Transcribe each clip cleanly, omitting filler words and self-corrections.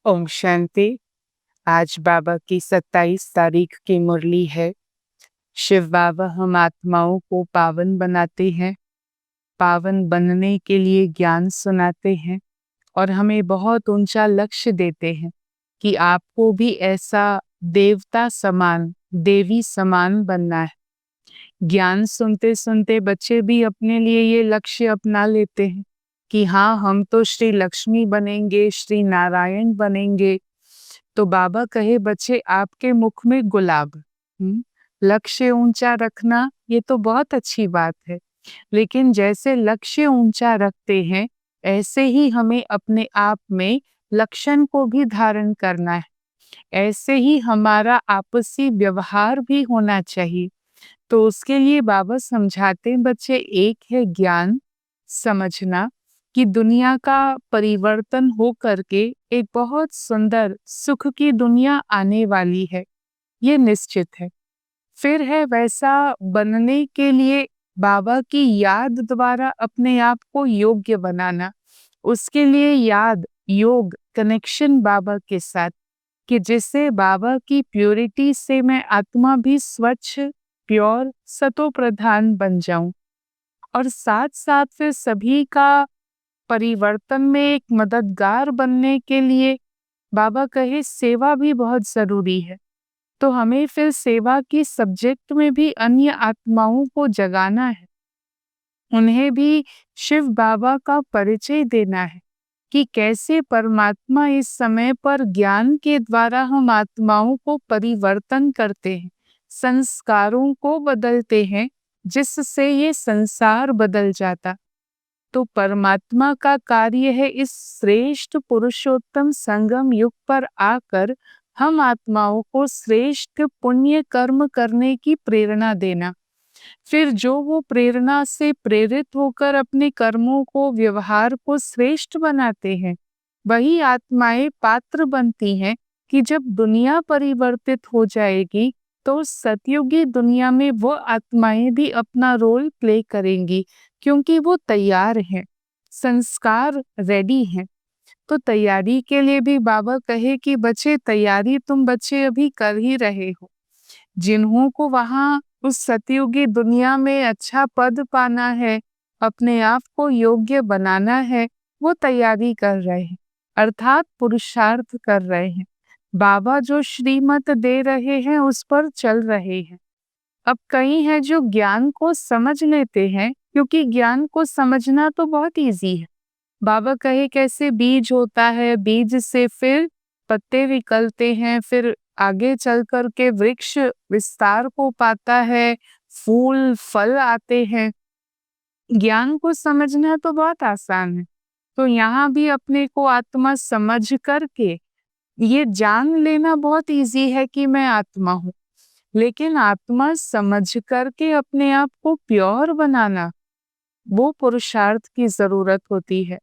ओम शांति। आज बाबा की 27 तारीख की मुरली है। शिव बाबा हम आत्माओं को पावन बनाते हैं, पावन बनने के लिए ज्ञान सुनाते हैं और हमें बहुत ऊंचा लक्ष्य देते हैं कि आपको भी ऐसा देवता समान, देवी समान बनना है। ज्ञान सुनते सुनते बच्चे भी अपने लिए ये लक्ष्य अपना लेते हैं कि हाँ, हम तो श्री लक्ष्मी बनेंगे, श्री नारायण बनेंगे। तो बाबा कहे बच्चे आपके मुख में गुलाब। लक्ष्य ऊंचा रखना ये तो बहुत अच्छी बात है, लेकिन जैसे लक्ष्य ऊंचा रखते हैं ऐसे ही हमें अपने आप में लक्षण को भी धारण करना है। ऐसे ही हमारा आपसी व्यवहार भी होना चाहिए। तो उसके लिए बाबा समझाते हैं बच्चे, एक है ज्ञान समझना कि दुनिया का परिवर्तन हो करके एक बहुत सुंदर सुख की दुनिया आने वाली है, ये निश्चित है। फिर है वैसा बनने के लिए बाबा की याद द्वारा अपने आप को योग्य बनाना। उसके लिए याद, योग, कनेक्शन बाबा के साथ, कि जिससे बाबा की प्योरिटी से मैं आत्मा भी स्वच्छ, प्योर, सतो प्रधान बन जाऊं। और साथ साथ फिर सभी का परिवर्तन में एक मददगार बनने के लिए बाबा कहे सेवा भी बहुत जरूरी है। तो हमें फिर सेवा की सब्जेक्ट में भी अन्य आत्माओं को जगाना है, उन्हें भी शिव बाबा का परिचय देना है कि कैसे परमात्मा इस समय पर ज्ञान के द्वारा हम आत्माओं को परिवर्तन करते हैं, संस्कारों को बदलते हैं, जिससे ये संसार बदल जाता। तो परमात्मा का कार्य है इस श्रेष्ठ पुरुषोत्तम संगम युग पर आकर हम आत्माओं को श्रेष्ठ पुण्य कर्म करने की प्रेरणा देना। फिर जो वो प्रेरणा से प्रेरित होकर अपने कर्मों को, व्यवहार को श्रेष्ठ बनाते हैं, वही आत्माएं पात्र बनती हैं कि जब दुनिया परिवर्तित हो जाएगी तो सतयुगी दुनिया में वो आत्माएं भी अपना रोल प्ले करेंगी, क्योंकि वो तैयार हैं, संस्कार रेडी हैं। तो तैयारी के लिए भी बाबा कहे कि बच्चे तैयारी तुम बच्चे अभी कर ही रहे हो। जिन्हों को वहाँ उस सतयुगी दुनिया में अच्छा पद पाना है, अपने आप को योग्य बनाना है, वो तैयारी कर रहे हैं, अर्थात पुरुषार्थ कर रहे हैं। बाबा जो श्रीमत दे रहे हैं उस पर चल रहे हैं। अब कई हैं जो ज्ञान को समझ लेते हैं, क्योंकि ज्ञान को समझना तो बहुत इजी है। बाबा कहे कैसे बीज होता है, बीज से फिर पत्ते निकलते हैं, फिर आगे चल कर के वृक्ष विस्तार को पाता है, फूल फल आते हैं। ज्ञान को समझना तो बहुत आसान है। तो यहाँ भी अपने को आत्मा समझ करके ये जान लेना बहुत इजी है कि मैं आत्मा हूँ, लेकिन आत्मा समझ करके अपने आप को प्योर बनाना, वो पुरुषार्थ की जरूरत होती है।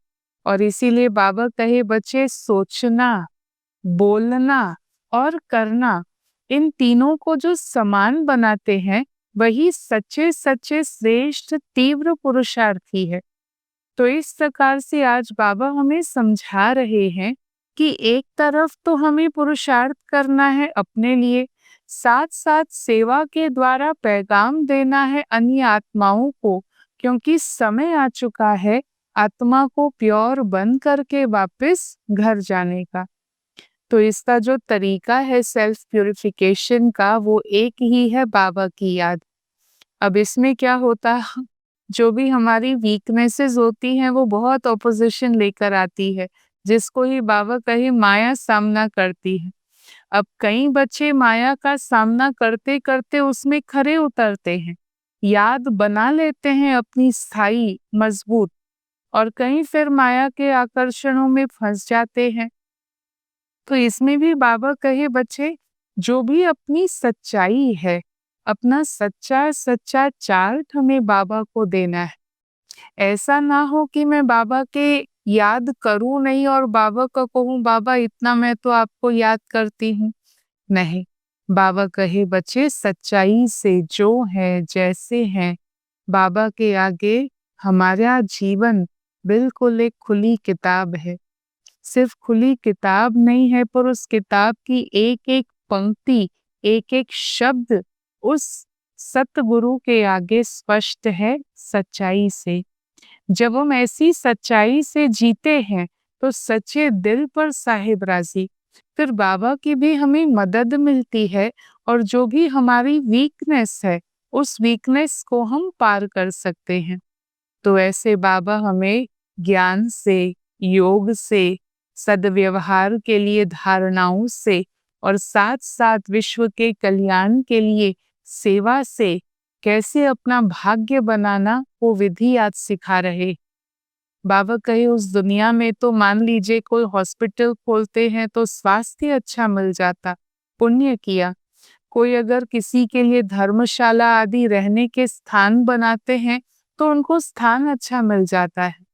और इसीलिए बाबा कहे बच्चे सोचना, बोलना और करना, इन तीनों को जो समान बनाते हैं वही सच्चे सच्चे श्रेष्ठ तीव्र पुरुषार्थी है। तो इस प्रकार से आज बाबा हमें समझा रहे हैं कि एक तरफ तो हमें पुरुषार्थ करना है अपने लिए, साथ साथ सेवा के द्वारा पैगाम देना है अन्य आत्माओं को, क्योंकि समय आ चुका है आत्मा को प्योर बन करके वापस घर जाने का। तो इसका जो तरीका है सेल्फ प्यूरिफिकेशन का, वो एक ही है, बाबा की याद। अब इसमें क्या होता है, जो भी हमारी वीकनेसेस होती हैं वो बहुत ऑपोजिशन लेकर आती है, जिसको ही बाबा कहे माया सामना करती है। अब कई बच्चे माया का सामना करते करते उसमें खरे उतरते हैं, याद बना लेते हैं अपनी स्थायी मजबूत, और कहीं फिर माया के आकर्षणों में फंस जाते हैं। तो इसमें भी बाबा कहे बच्चे, जो भी अपनी सच्चाई है, अपना सच्चा सच्चा चार्ट हमें बाबा को देना है। ऐसा ना हो कि मैं बाबा के याद करूं नहीं और बाबा को कहूं बाबा इतना मैं तो आपको याद करती हूँ। नहीं, बाबा कहे बच्चे सच्चाई से जो है जैसे हैं, बाबा के आगे हमारा जीवन बिल्कुल एक खुली किताब है। सिर्फ खुली किताब नहीं है, पर उस किताब की एक-एक पंक्ति, एक-एक शब्द उस सतगुरु के आगे स्पष्ट है सच्चाई से। जब हम ऐसी सच्चाई से जीते हैं, तो सच्चे दिल पर साहिब राज़ी। फिर बाबा की भी हमें मदद मिलती है और जो भी हमारी वीकनेस है, उस वीकनेस को हम पार कर सकते हैं। तो ऐसे बाबा हमें ज्ञान से, योग से, सद्व्यवहार के लिए धारणाओं से और साथ-साथ विश्व के कल्याण के लिए सेवा से कैसे अपना भाग्य बनाना वो विधि आज सिखा रहे। बाबा कहे उस दुनिया में तो मान लीजिए कोई हॉस्पिटल खोलते हैं तो स्वास्थ्य अच्छा मिल जाता, पुण्य किया। कोई अगर किसी के लिए धर्मशाला आदि रहने के स्थान बनाते हैं तो उनको स्थान अच्छा मिल जाता है।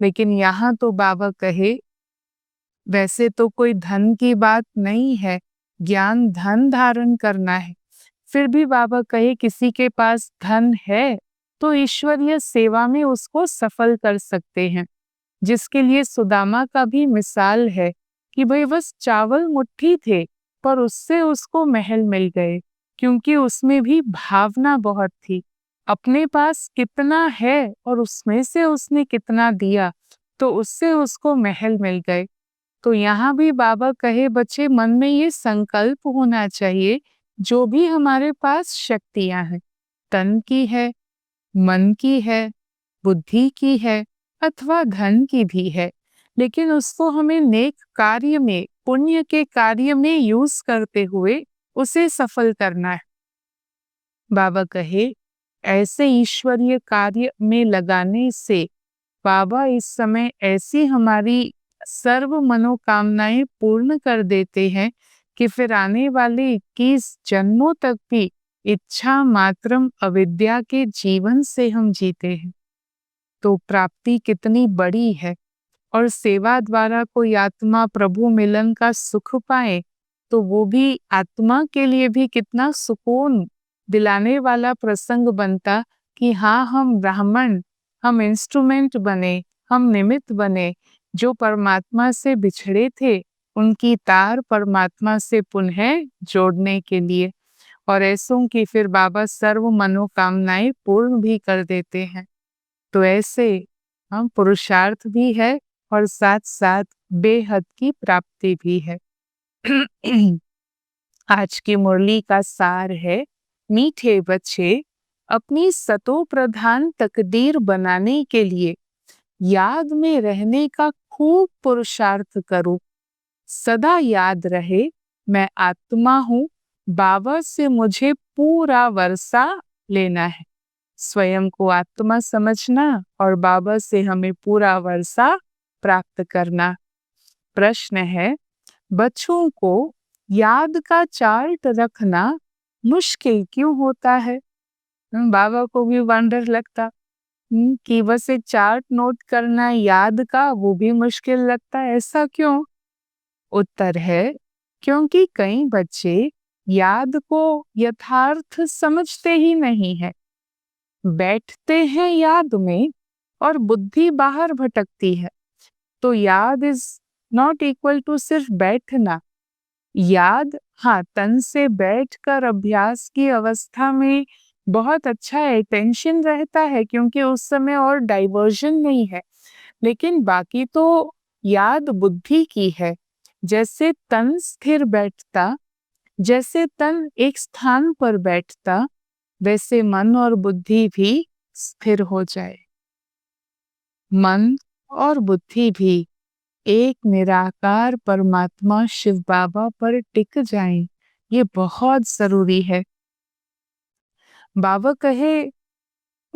लेकिन यहाँ तो बाबा कहे वैसे तो कोई धन की बात नहीं है, ज्ञान धन धारण करना है। फिर भी बाबा कहे किसी के पास धन है तो ईश्वरीय सेवा में उसको सफल कर सकते हैं। जिसके लिए सुदामा का भी मिसाल है कि भाई बस चावल मुट्ठी थे पर उससे उसको महल मिल गए, क्योंकि उसमें भी भावना बहुत थी। अपने पास कितना है और उसमें से उसने कितना दिया, तो उससे उसको महल मिल गए। तो यहाँ भी बाबा कहे बच्चे मन में ये संकल्प होना चाहिए, जो भी हमारे पास शक्तियां हैं, तन की है, मन की है, बुद्धि की है अथवा धन की भी है, लेकिन उसको हमें नेक कार्य में, पुण्य के कार्य में यूज करते हुए उसे सफल करना है। बाबा कहे ऐसे ईश्वरीय कार्य में लगाने से बाबा इस समय ऐसी हमारी सर्व मनोकामनाएं पूर्ण कर देते हैं कि फिर आने वाले 21 जन्मों तक भी इच्छा मात्रम अविद्या के जीवन से हम जीते हैं। तो प्राप्ति कितनी बड़ी है। और सेवा द्वारा कोई आत्मा प्रभु मिलन का सुख पाए तो वो भी आत्मा के लिए भी कितना सुकून दिलाने वाला प्रसंग बनता कि हाँ हम ब्राह्मण, हम इंस्ट्रूमेंट बने, हम निमित्त बने, जो परमात्मा से बिछड़े थे उनकी तार परमात्मा से पुनः जोड़ने के लिए। और ऐसों की फिर बाबा सर्व मनोकामनाएं पूर्ण भी कर देते हैं। तो ऐसे हम पुरुषार्थ भी है और साथ साथ बेहद की प्राप्ति भी है। आज की मुरली का सार है, मीठे बच्चे अपनी सतो प्रधान तकदीर बनाने के लिए याद में रहने का खूब पुरुषार्थ करो। सदा याद रहे मैं आत्मा हूँ, बाबा से मुझे पूरा वर्षा लेना है। स्वयं को आत्मा समझना और बाबा से हमें पूरा वर्षा प्राप्त करना। प्रश्न है, बच्चों को याद का चार्ट रखना मुश्किल क्यों होता है? बाबा को भी वंडर लगता कि बस एक चार्ट नोट करना याद का वो भी मुश्किल लगता है, ऐसा क्यों? उत्तर है क्योंकि कई बच्चे याद को यथार्थ समझते ही नहीं है। बैठते हैं याद में और बुद्धि बाहर भटकती है। तो याद इज नॉट इक्वल टू सिर्फ बैठना। याद हाँ तन से बैठकर अभ्यास की अवस्था में बहुत अच्छा अटेंशन रहता है, क्योंकि उस समय और डाइवर्जन नहीं है। लेकिन बाकी तो याद बुद्धि की है। जैसे तन स्थिर बैठता, जैसे तन एक स्थान पर बैठता, वैसे मन और बुद्धि भी स्थिर हो जाए। मन और बुद्धि भी एक निराकार परमात्मा शिव बाबा पर टिक जाएं, ये बहुत जरूरी है। बाबा कहे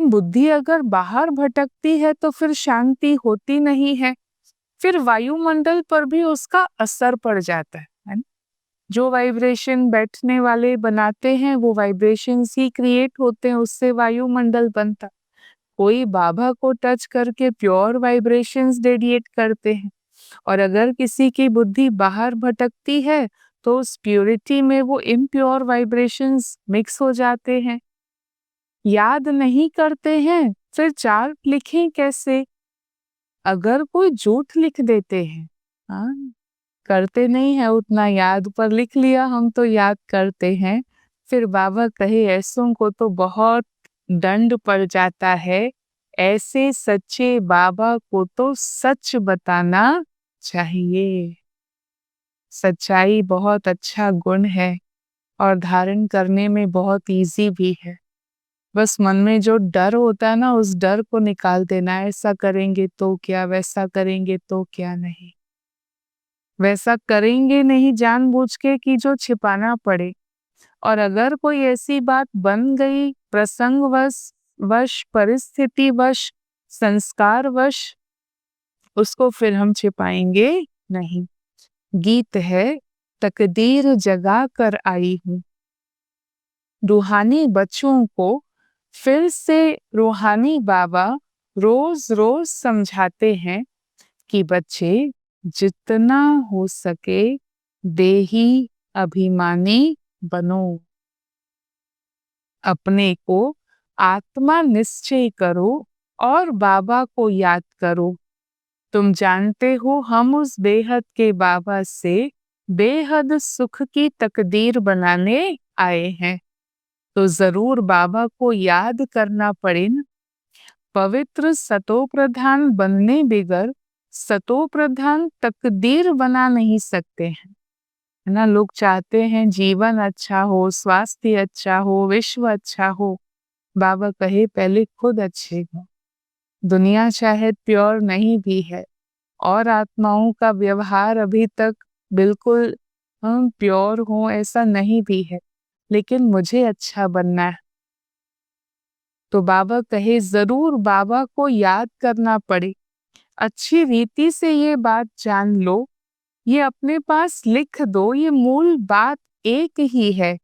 बुद्धि अगर बाहर भटकती है तो फिर शांति होती नहीं है, फिर वायुमंडल पर भी उसका असर पड़ जाता है ना? जो वाइब्रेशन बैठने वाले बनाते हैं वो वाइब्रेशंस ही क्रिएट होते हैं, उससे वायुमंडल बनता। कोई बाबा को टच करके प्योर वाइब्रेशंस रेडिएट करते हैं, और अगर किसी की बुद्धि बाहर भटकती है तो उस प्योरिटी में वो इम्प्योर वाइब्रेशंस मिक्स हो जाते हैं। याद नहीं करते हैं फिर चार्ट लिखें कैसे? अगर कोई झूठ लिख देते हैं हाँ, करते नहीं है उतना याद, पर लिख लिया हम तो याद करते हैं। फिर बाबा कहे ऐसों को तो बहुत दंड पड़ जाता है, ऐसे सच्चे बाबा को तो सच बताना चाहिए। सच्चाई बहुत अच्छा गुण है और धारण करने में बहुत ईज़ी भी है। बस मन में जो डर होता है ना, उस डर को निकाल देना है, ऐसा करेंगे तो क्या, वैसा करेंगे तो क्या नहीं। वैसा करेंगे नहीं जानबूझ के कि जो छिपाना पड़े, और अगर कोई ऐसी बात बन गई प्रसंगवश, परिस्थितिवश, संस्कारवश, उसको फिर हम छिपाएंगे नहीं। गीत है, तकदीर जगा कर आई हूँ। रूहानी बच्चों को फिर से रूहानी बाबा रोज रोज समझाते हैं कि बच्चे जितना हो सके देही अभिमानी बनो। अपने को आत्मा निश्चय करो और बाबा को याद करो। तुम जानते हो हम उस बेहद के बाबा से बेहद सुख की तकदीर बनाने आए हैं, तो जरूर बाबा को याद करना पड़े न। पवित्र सतोप्रधान बनने बगैर सतोप्रधान तकदीर बना नहीं सकते हैं, है ना। लोग चाहते हैं जीवन अच्छा हो, स्वास्थ्य अच्छा हो, विश्व अच्छा हो। बाबा कहे पहले खुद अच्छे हो। दुनिया शायद प्योर नहीं भी है और आत्माओं का व्यवहार अभी तक बिल्कुल प्योर हो ऐसा नहीं भी है, लेकिन मुझे अच्छा बनना है। तो बाबा कहे जरूर बाबा को याद करना पड़े। अच्छी रीति से ये बात जान लो, ये अपने पास लिख दो, ये मूल बात एक ही है।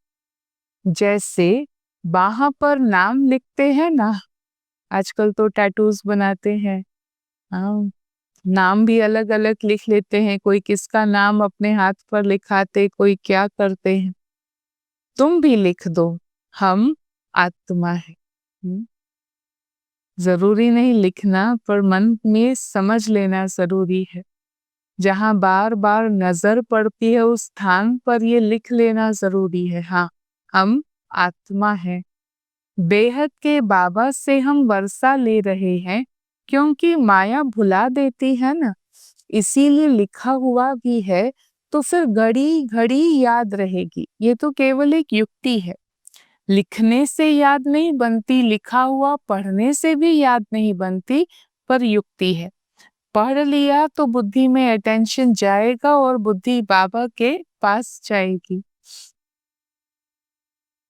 जैसे बाह पर नाम लिखते हैं ना, आजकल तो टैटूज बनाते हैं, हाँ, नाम भी अलग अलग लिख लेते हैं, कोई किसका नाम अपने हाथ पर लिखाते, कोई क्या करते हैं। तुम भी लिख दो, हम आत्मा है। जरूरी नहीं लिखना, पर मन में समझ लेना जरूरी है। जहाँ बार बार नजर पड़ती है उस स्थान पर ये लिख लेना जरूरी है। हाँ, हम आत्मा है। बेहद के बाबा से हम वर्षा ले रहे हैं, क्योंकि माया भुला देती है ना, इसीलिए लिखा हुआ भी है, तो फिर घड़ी घड़ी याद रहेगी। ये तो केवल एक युक्ति है, लिखने से याद नहीं बनती, लिखा हुआ पढ़ने से भी याद नहीं बनती, पर युक्ति है। पढ़ लिया तो बुद्धि में अटेंशन जाएगा और बुद्धि बाबा के पास जाएगी।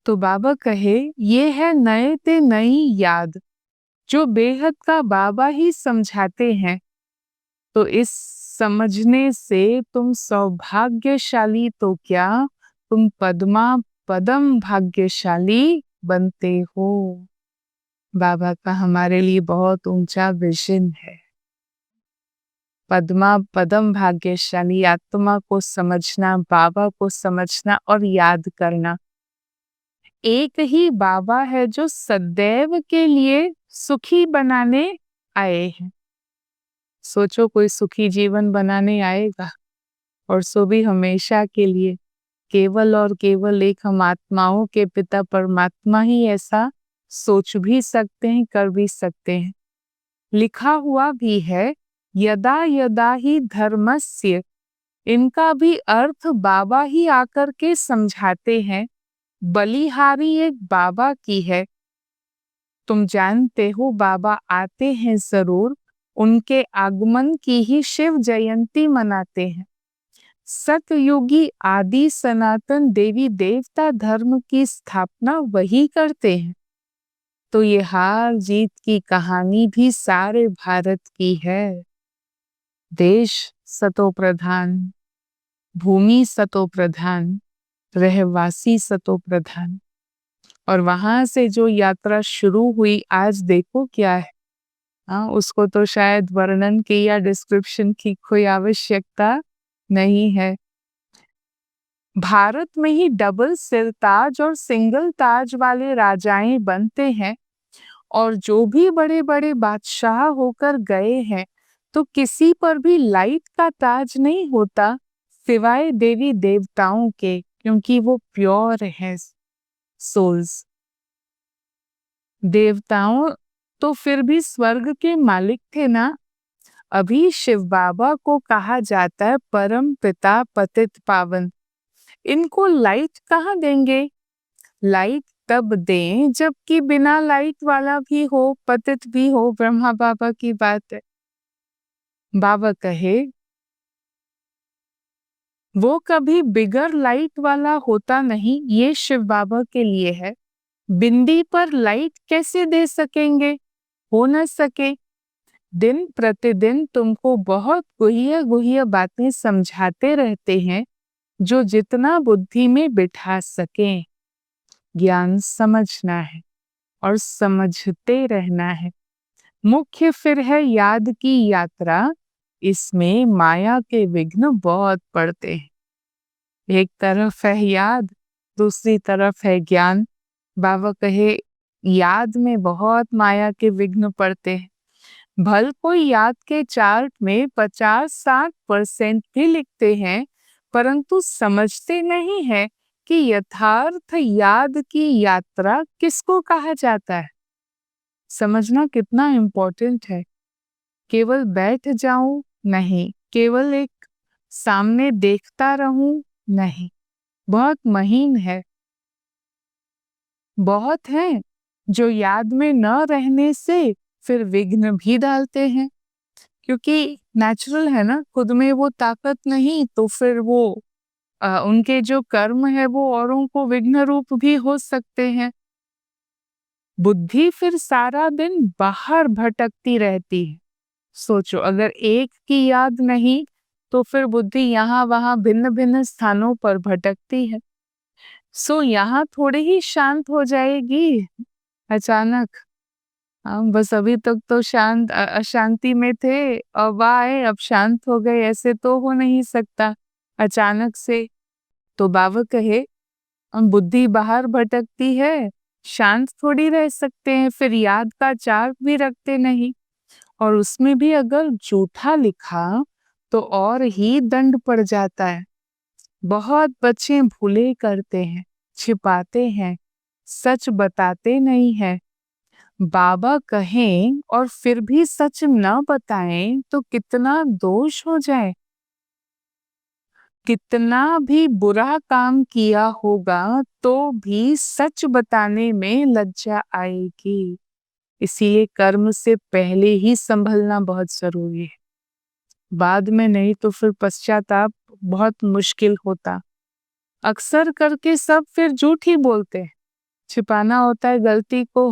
तो बाबा कहे ये है नए ते नई याद, जो बेहद का बाबा ही समझाते हैं। तो इस समझने से तुम सौभाग्यशाली तो क्या, तुम पदम भाग्यशाली बनते हो। बाबा का हमारे लिए बहुत ऊंचा विजन है। पदम भाग्यशाली, आत्मा को समझना, बाबा को समझना और याद करना। एक ही बाबा है जो सदैव के लिए सुखी बनाने आए हैं। सोचो कोई सुखी जीवन बनाने आएगा, और सो भी हमेशा के लिए। केवल और केवल एक हम आत्माओं के पिता परमात्मा ही ऐसा सोच भी सकते हैं, कर भी सकते हैं। लिखा हुआ भी है, यदा यदा ही धर्मस्य, इनका भी अर्थ बाबा ही आकर के समझाते हैं। बलिहारी एक बाबा की है। तुम जानते हो बाबा आते हैं जरूर, उनके आगमन की ही शिव जयंती मनाते हैं। सतयुगी आदि सनातन देवी देवता धर्म की स्थापना वही करते हैं। तो ये हार जीत की कहानी भी सारे भारत की है। देश सतोप्रधान, भूमि सतोप्रधान, रहवासी सतोप्रधान, और वहां से जो यात्रा शुरू हुई आज देखो क्या है। हाँ, उसको तो शायद वर्णन की या डिस्क्रिप्शन की कोई आवश्यकता नहीं है। भारत में ही डबल सिरताज और सिंगल ताज वाले राजाएं बनते हैं, और जो भी बड़े बड़े बादशाह होकर गए हैं, तो किसी पर भी लाइट का ताज नहीं होता सिवाय देवी देवताओं के, क्योंकि वो प्योर हैं सोल्स। देवताओं तो फिर भी स्वर्ग के मालिक थे ना। अभी शिव बाबा को कहा जाता है परम पिता पतित पावन। इनको लाइट कहाँ देंगे? लाइट तब दें जबकि बिना लाइट वाला भी हो, पतित भी हो। ब्रह्मा बाबा की बात है। बाबा कहे वो कभी बिगर लाइट वाला होता नहीं, ये शिव बाबा के लिए है। बिंदी पर लाइट कैसे दे सकेंगे? हो न सके। दिन प्रतिदिन तुमको बहुत गुह्य गुह्य बातें समझाते रहते हैं, जो जितना बुद्धि में बिठा सकें। ज्ञान समझना है और समझते रहना है। मुख्य फिर है याद की यात्रा। इसमें माया के विघ्न बहुत पड़ते हैं। एक तरफ है याद, दूसरी तरफ है ज्ञान। बाबा कहे याद में बहुत माया के विघ्न पड़ते हैं। भल कोई याद के चार्ट में 50-60% भी लिखते हैं, परंतु समझते नहीं है कि यथार्थ याद की यात्रा किसको कहा जाता है। समझना कितना इम्पोर्टेंट है। केवल बैठ जाऊं नहीं, केवल एक सामने देखता रहूं नहीं। बहुत महीन है। बहुत हैं जो याद में न रहने से फिर विघ्न भी डालते हैं, क्योंकि नेचुरल है ना, खुद में वो ताकत नहीं, तो फिर वो उनके जो कर्म है वो औरों को विघ्न रूप भी हो सकते हैं। बुद्धि फिर सारा दिन बाहर भटकती रहती है। सोचो, अगर एक की याद नहीं तो फिर बुद्धि यहाँ वहाँ भिन्न भिन्न स्थानों पर भटकती है। सो यहाँ थोड़ी ही शांत हो जाएगी अचानक। हम बस अभी तक तो शांत अशांति में थे, अब आए अब शांत हो गए, ऐसे तो हो नहीं सकता अचानक से। तो बाबा कहे बुद्धि बाहर भटकती है, शांत थोड़ी रह सकते हैं, फिर याद का चार्ट भी रखते नहीं, और उसमें भी अगर झूठा लिखा तो और ही दंड पड़ जाता है। बहुत बच्चे भूले करते हैं, छिपाते हैं, सच बताते नहीं है। बाबा कहें और फिर भी सच न बताएं तो कितना दोष हो जाए। कितना भी बुरा काम किया होगा तो भी सच बताने में लज्जा आएगी। इसीलिए कर्म से पहले ही संभलना बहुत जरूरी है। बाद में नहीं तो फिर पश्चाताप बहुत मुश्किल होता। अक्सर करके सब फिर झूठ ही बोलते हैं। छिपाना होता है गलती को,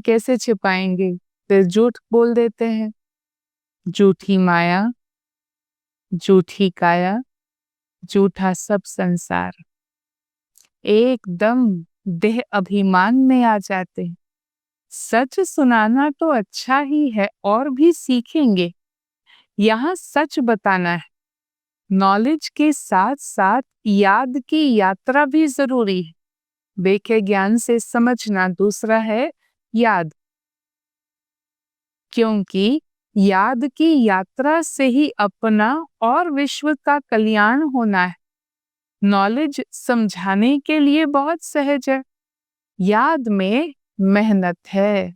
कैसे छिपाएंगे, फिर झूठ बोल देते हैं। झूठी माया, झूठी काया, झूठा सब संसार, एकदम देह अभिमान में आ जाते हैं। सच सुनाना तो अच्छा ही है और भी सीखेंगे। यहाँ सच बताना है। नॉलेज के साथ साथ याद की यात्रा भी जरूरी है। देखे ज्ञान से समझना, दूसरा है याद, क्योंकि याद की यात्रा से ही अपना और विश्व का कल्याण होना है। नॉलेज समझाने के लिए बहुत सहज है, याद में मेहनत है।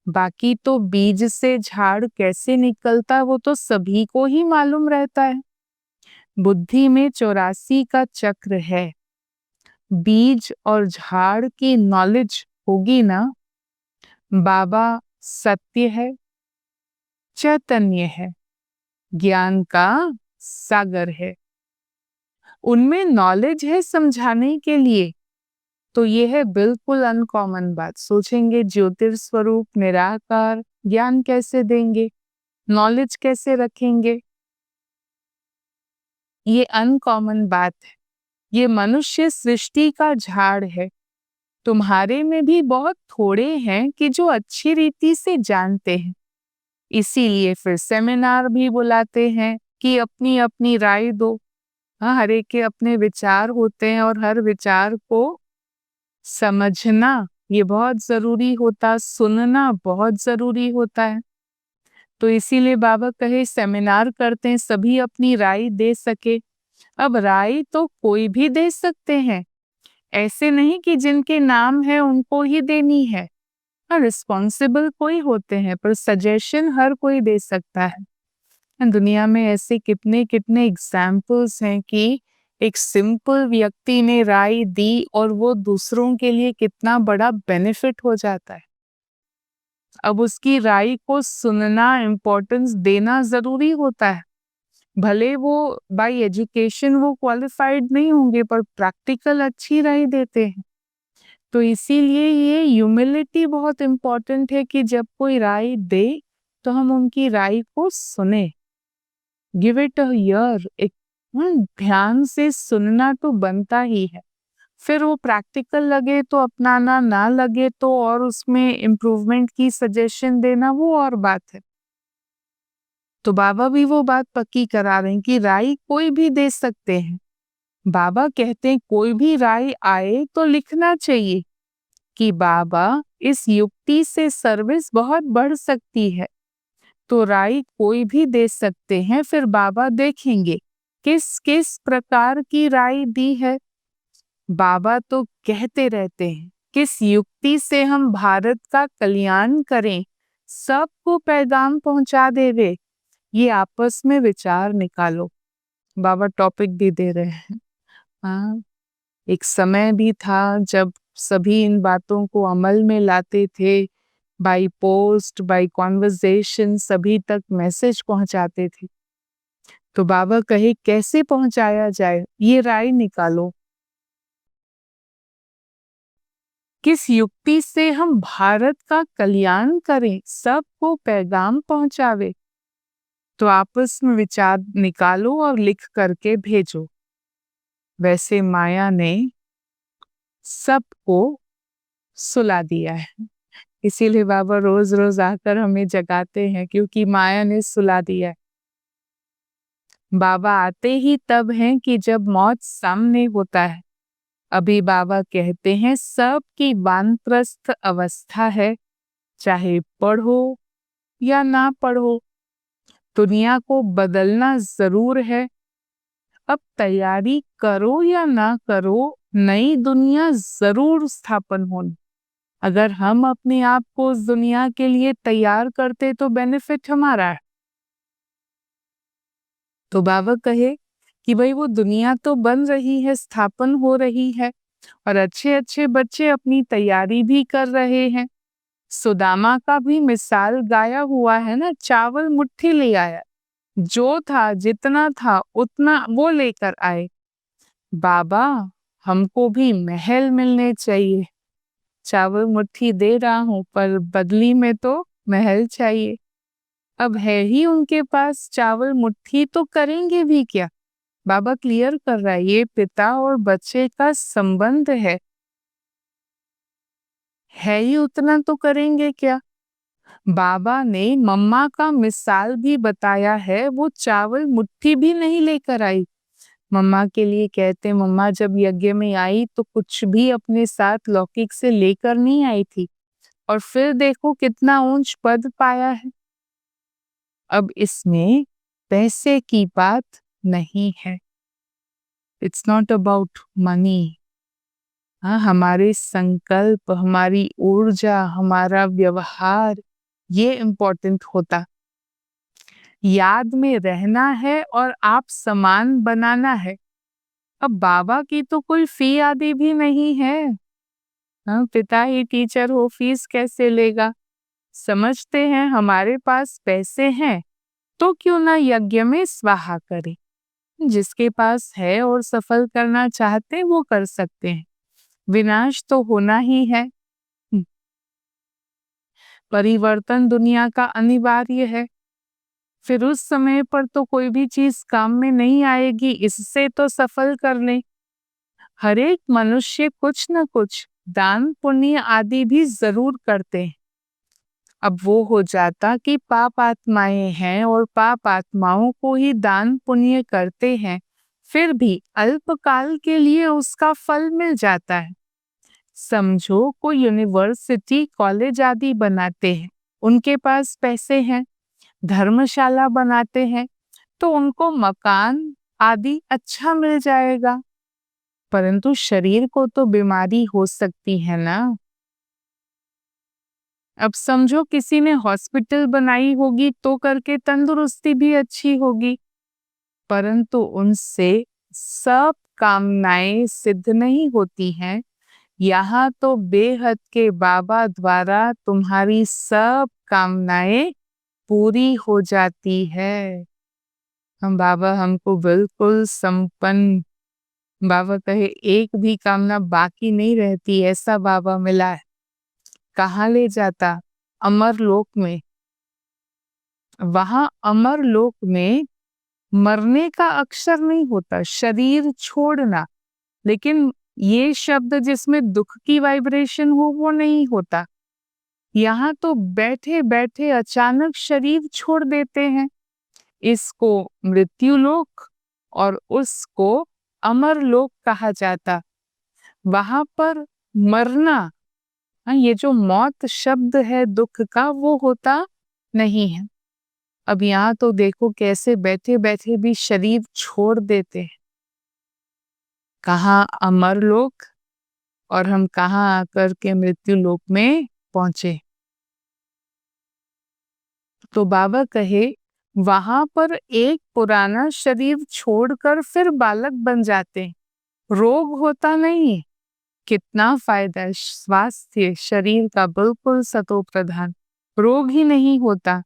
बाकी तो बीज से झाड़ कैसे निकलता वो तो सभी को ही मालूम रहता है। बुद्धि में 84 का चक्र है। बीज और झाड़ की नॉलेज होगी ना। बाबा सत्य है, चैतन्य है, ज्ञान का सागर है। उनमें नॉलेज है समझाने के लिए, तो ये है बिल्कुल अनकॉमन बात। सोचेंगे ज्योतिर्स्वरूप निराकार ज्ञान कैसे देंगे, नॉलेज कैसे रखेंगे, ये अनकॉमन बात है। ये मनुष्य सृष्टि का झाड़ है। तुम्हारे में भी बहुत थोड़े हैं कि जो अच्छी रीति से जानते हैं। इसीलिए फिर सेमिनार भी बुलाते हैं कि अपनी अपनी राय दो। हाँ, हर एक के अपने विचार होते हैं और हर विचार को समझना ये बहुत जरूरी होता, सुनना बहुत जरूरी होता है। तो इसीलिए बाबा कहे सेमिनार करते हैं, सभी अपनी राय दे सके। अब राय तो कोई भी दे सकते हैं, ऐसे नहीं कि जिनके नाम है उनको ही देनी है। रिस्पॉन्सिबल कोई होते हैं, पर सजेशन हर कोई दे सकता है। दुनिया में ऐसे कितने कितने एग्जाम्पल्स हैं कि एक सिंपल व्यक्ति ने राय दी और वो दूसरों के लिए कितना बड़ा बेनिफिट हो जाता है। अब उसकी राय को सुनना, इम्पोर्टेंस देना जरूरी होता है। भले वो बाय एजुकेशन वो क्वालिफाइड नहीं होंगे, पर प्रैक्टिकल अच्छी राय देते हैं। तो इसीलिए ये ह्यूमिलिटी बहुत इम्पोर्टेंट है कि जब कोई राय दे तो हम उनकी राय को सुने, गिव इट अ ईयर। एक ध्यान से सुनना तो बनता ही है। फिर वो प्रैक्टिकल लगे तो अपनाना, ना लगे तो और उसमें इम्प्रूवमेंट की सजेशन देना, वो और बात है। तो बाबा भी वो बात पक्की करा रहे हैं कि राय कोई भी दे सकते हैं। बाबा कहते हैं कोई भी राय आए तो लिखना चाहिए कि बाबा इस युक्ति से सर्विस बहुत बढ़ सकती है। तो राय कोई भी दे सकते हैं, फिर बाबा देखेंगे किस किस प्रकार की राय दी है। बाबा तो कहते रहते हैं किस युक्ति से हम भारत का कल्याण करें, सबको पैगाम पहुंचा देवे, ये आपस में विचार निकालो। बाबा टॉपिक भी दे रहे हैं। हाँ, एक समय भी था जब सभी इन बातों को अमल में लाते थे, बाय पोस्ट, बाय कॉन्वर्सेशन सभी तक मैसेज पहुंचाते थे। तो बाबा कहे कैसे पहुंचाया जाए, ये राय निकालो। किस युक्ति से हम भारत का कल्याण करें, सबको पैगाम पहुंचावे। तो आपस में विचार निकालो और लिख करके भेजो। वैसे माया ने सबको सुला दिया है, इसीलिए बाबा रोज रोज आकर हमें जगाते हैं, क्योंकि माया ने सुला दिया है। बाबा आते ही तब हैं कि जब मौत सामने होता है। अभी बाबा कहते हैं सबकी वानप्रस्थ अवस्था है, चाहे पढ़ो या ना पढ़ो, दुनिया को बदलना जरूर है। अब तैयारी करो या ना करो, नई दुनिया जरूर स्थापन होनी। अगर हम अपने आप को उस दुनिया के लिए तैयार करते तो बेनिफिट हमारा है। तो बाबा कहे कि भाई वो दुनिया तो बन रही है, स्थापन हो रही है, और अच्छे अच्छे बच्चे अपनी तैयारी भी कर रहे हैं। सुदामा का भी मिसाल गाया हुआ है ना, चावल मुट्ठी ले आया, जो था जितना था उतना वो लेकर आए। बाबा हमको भी महल मिलने चाहिए, चावल मुट्ठी दे रहा हूं पर बदली में तो महल चाहिए। अब है ही उनके पास चावल मुट्ठी, तो करेंगे भी क्या। बाबा क्लियर कर रहा है, ये पिता और बच्चे का संबंध है ही उतना, तो करेंगे क्या। बाबा ने मम्मा का मिसाल भी बताया है, वो चावल मुट्ठी भी नहीं लेकर आई। मम्मा के लिए कहते, मम्मा जब यज्ञ में आई तो कुछ भी अपने साथ लौकिक से लेकर नहीं आई थी, और फिर देखो कितना ऊंच पद पाया है। अब इसमें पैसे की बात नहीं है, इट्स नॉट अबाउट मनी। हाँ, हमारे संकल्प, हमारी ऊर्जा, हमारा व्यवहार, ये इम्पोर्टेंट होता। याद में रहना है और आप समान बनाना है। अब बाबा की तो कोई फी आदि भी नहीं है। हाँ, पिता ही टीचर हो, फीस कैसे लेगा। समझते हैं हमारे पास पैसे हैं तो क्यों ना यज्ञ में स्वाहा करें। जिसके पास है और सफल करना चाहते हैं वो कर सकते हैं, विनाश तो होना ही है। परिवर्तन दुनिया का अनिवार्य है। फिर उस समय पर तो कोई भी चीज काम में नहीं आएगी, इससे तो सफल कर ले। हर एक मनुष्य कुछ न कुछ दान पुण्य आदि भी जरूर करते हैं। अब वो हो जाता कि पाप आत्माएं हैं और पाप आत्माओं को ही दान पुण्य करते हैं, फिर भी अल्पकाल के लिए उसका फल मिल जाता है। समझो कोई यूनिवर्सिटी कॉलेज आदि बनाते हैं, उनके पास पैसे हैं, धर्मशाला बनाते हैं तो उनको मकान आदि अच्छा मिल जाएगा, परंतु शरीर को तो बीमारी हो सकती है ना। अब समझो किसी ने हॉस्पिटल बनाई होगी तो करके तंदुरुस्ती भी अच्छी होगी, परंतु उनसे सब कामनाएं सिद्ध नहीं होती हैं। यहाँ तो बेहद के बाबा द्वारा तुम्हारी सब कामनाएं पूरी हो जाती है। हम बाबा हमको बिल्कुल संपन्न, बाबा कहे एक भी कामना बाकी नहीं रहती, ऐसा बाबा मिला है। कहाँ ले जाता? अमर लोक में। वहां अमर लोक में मरने का अक्षर नहीं होता, शरीर छोड़ना, लेकिन ये शब्द जिसमें दुख की वाइब्रेशन हो वो नहीं होता। यहाँ तो बैठे बैठे अचानक शरीर छोड़ देते हैं। इसको मृत्यु लोक और उसको अमर लोक कहा जाता। वहां पर मरना, ये जो मौत शब्द है दुख का, वो होता नहीं है। अब यहाँ तो देखो कैसे बैठे बैठे भी शरीर छोड़ देते हैं। कहाँ अमर लोक और हम कहाँ आकर के मृत्यु लोक में पहुंचे। तो बाबा कहे वहां पर एक पुराना शरीर छोड़कर फिर बालक बन जाते हैं, रोग होता नहीं। कितना फायदा है स्वास्थ्य शरीर का, बिल्कुल सतो प्रधान, रोग ही नहीं होता।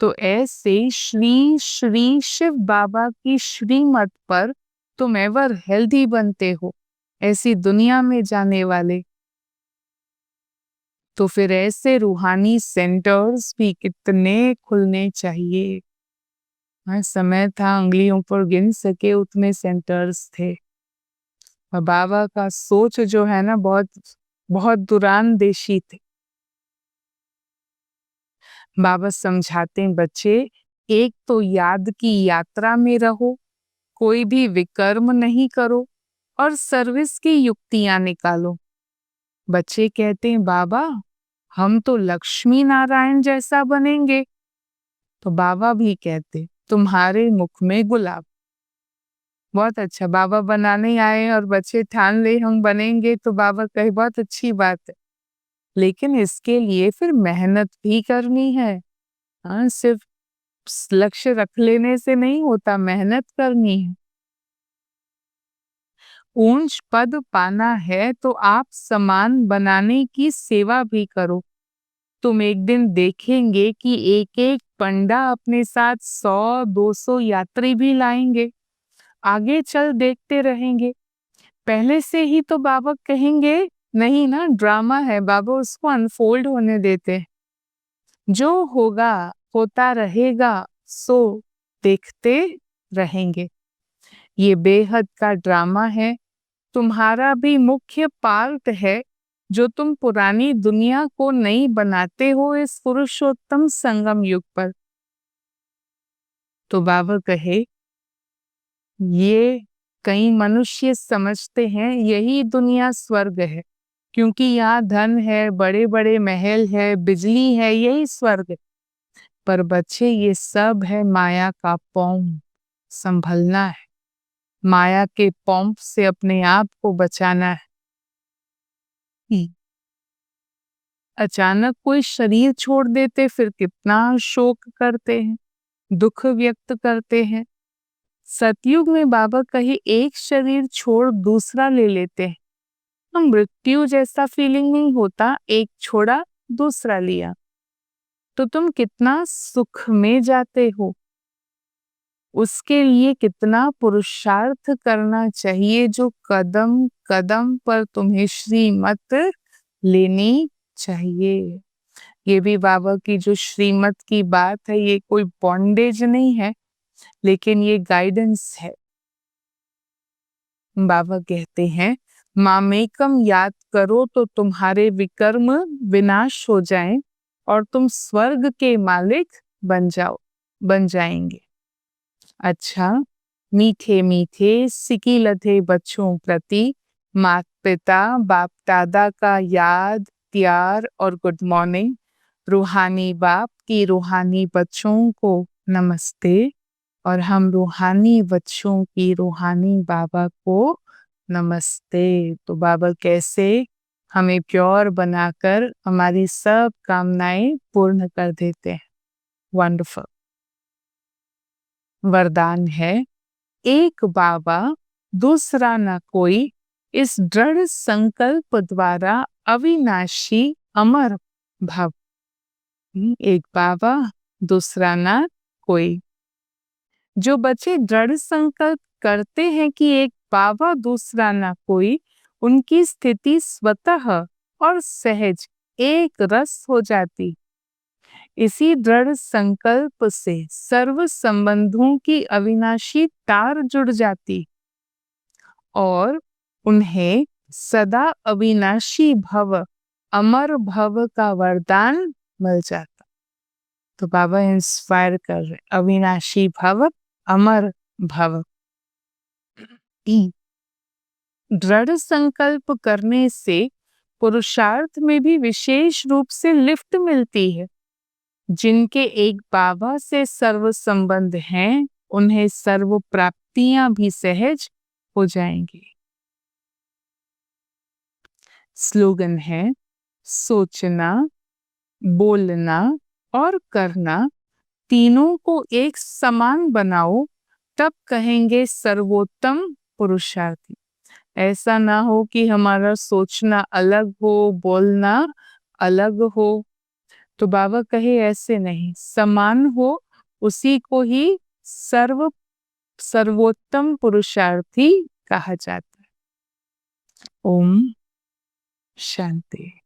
तो ऐसे श्री श्री शिव बाबा की श्रीमत पर तुम एवर हेल्दी बनते हो, ऐसी दुनिया में जाने वाले। तो फिर ऐसे रूहानी सेंटर्स भी कितने खुलने चाहिए। समय था उंगलियों पर गिन सके उतने सेंटर्स थे। और बाबा का सोच जो है ना बहुत बहुत दूरांदेशी थे। बाबा समझाते हैं बच्चे, एक तो याद की यात्रा में रहो, कोई भी विकर्म नहीं करो और सर्विस की युक्तियां निकालो। बच्चे कहते हैं बाबा हम तो लक्ष्मी नारायण जैसा बनेंगे। तो बाबा भी कहते तुम्हारे मुख में गुलाब। बहुत अच्छा, बाबा बनाने आए और बच्चे ठान ले हम बनेंगे, तो बाबा कहे बहुत अच्छी बात है, लेकिन इसके लिए फिर मेहनत भी करनी है। हाँ, सिर्फ लक्ष्य रख लेने से नहीं होता, मेहनत करनी है। ऊंच पद पाना है तो आप समान बनाने की सेवा भी करो। तुम एक दिन देखेंगे कि एक एक पंडा अपने साथ 100-200 यात्री भी लाएंगे। आगे चल देखते रहेंगे। पहले से ही तो बाबा कहेंगे नहीं ना, ड्रामा है, बाबा उसको अनफोल्ड होने देते। जो होगा होता रहेगा, सो देखते रहेंगे। ये बेहद का ड्रामा है। तुम्हारा भी मुख्य पार्ट है जो तुम पुरानी दुनिया को नई बनाते हो इस पुरुषोत्तम संगम युग पर। तो बाबा कहे ये कई मनुष्य समझते हैं यही दुनिया स्वर्ग है, क्योंकि यहाँ धन है, बड़े बड़े महल है, बिजली है, यही स्वर्ग है। पर बच्चे ये सब है माया का पौंप, संभलना है, माया के पौंप से अपने आप को बचाना है। अचानक कोई शरीर छोड़ देते फिर कितना शोक करते हैं, दुख व्यक्त करते हैं। सतयुग में बाबा कहे एक शरीर छोड़ दूसरा ले लेते हैं, हम मृत्यु जैसा फीलिंग नहीं होता, एक छोड़ा दूसरा लिया, तो तुम कितना सुख में जाते हो। उसके लिए कितना पुरुषार्थ करना चाहिए, जो कदम कदम पर तुम्हें श्रीमत लेनी चाहिए। ये भी बाबा की जो श्रीमत की बात है, ये कोई बॉन्डेज नहीं है, लेकिन ये गाइडेंस है। बाबा कहते हैं मामेकम याद करो तो तुम्हारे विकर्म विनाश हो जाएं और तुम स्वर्ग के मालिक बन जाएंगे। अच्छा, मीठे मीठे सिकीलते बच्चों प्रति माता पिता बाप दादा का याद, प्यार और गुड मॉर्निंग। रूहानी बाप की रूहानी बच्चों को नमस्ते और हम रूहानी बच्चों की रूहानी बाबा को नमस्ते। तो बाबा कैसे हमें प्योर बनाकर हमारी सब कामनाएं पूर्ण कर देते हैं। वंडरफुल वरदान है, एक बाबा दूसरा न कोई, इस दृढ़ संकल्प द्वारा अविनाशी अमर भव। एक बाबा दूसरा न कोई। जो बच्चे दृढ़ संकल्प करते हैं कि एक बाबा दूसरा न कोई, उनकी स्थिति स्वतः और सहज एक रस हो जाती। इसी दृढ़ संकल्प से सर्व संबंधों की अविनाशी तार जुड़ जाती और उन्हें सदा अविनाशी भव, अमर भव का वरदान मिल जाता। तो बाबा इंस्पायर कर रहे, अविनाशी भव, अमर भव। दृढ़ संकल्प करने से पुरुषार्थ में भी विशेष रूप से लिफ्ट मिलती है। जिनके एक बाबा से सर्व संबंध हैं, उन्हें सर्व प्राप्तियां भी सहज हो जाएंगी। स्लोगन है, सोचना, बोलना और करना तीनों को एक समान बनाओ, तब कहेंगे सर्वोत्तम पुरुषार्थी। ऐसा ना हो कि हमारा सोचना अलग हो, बोलना अलग हो। तो बाबा कहे ऐसे नहीं, समान हो, उसी को ही सर्वोत्तम पुरुषार्थी कहा जाता है। ओम शांति।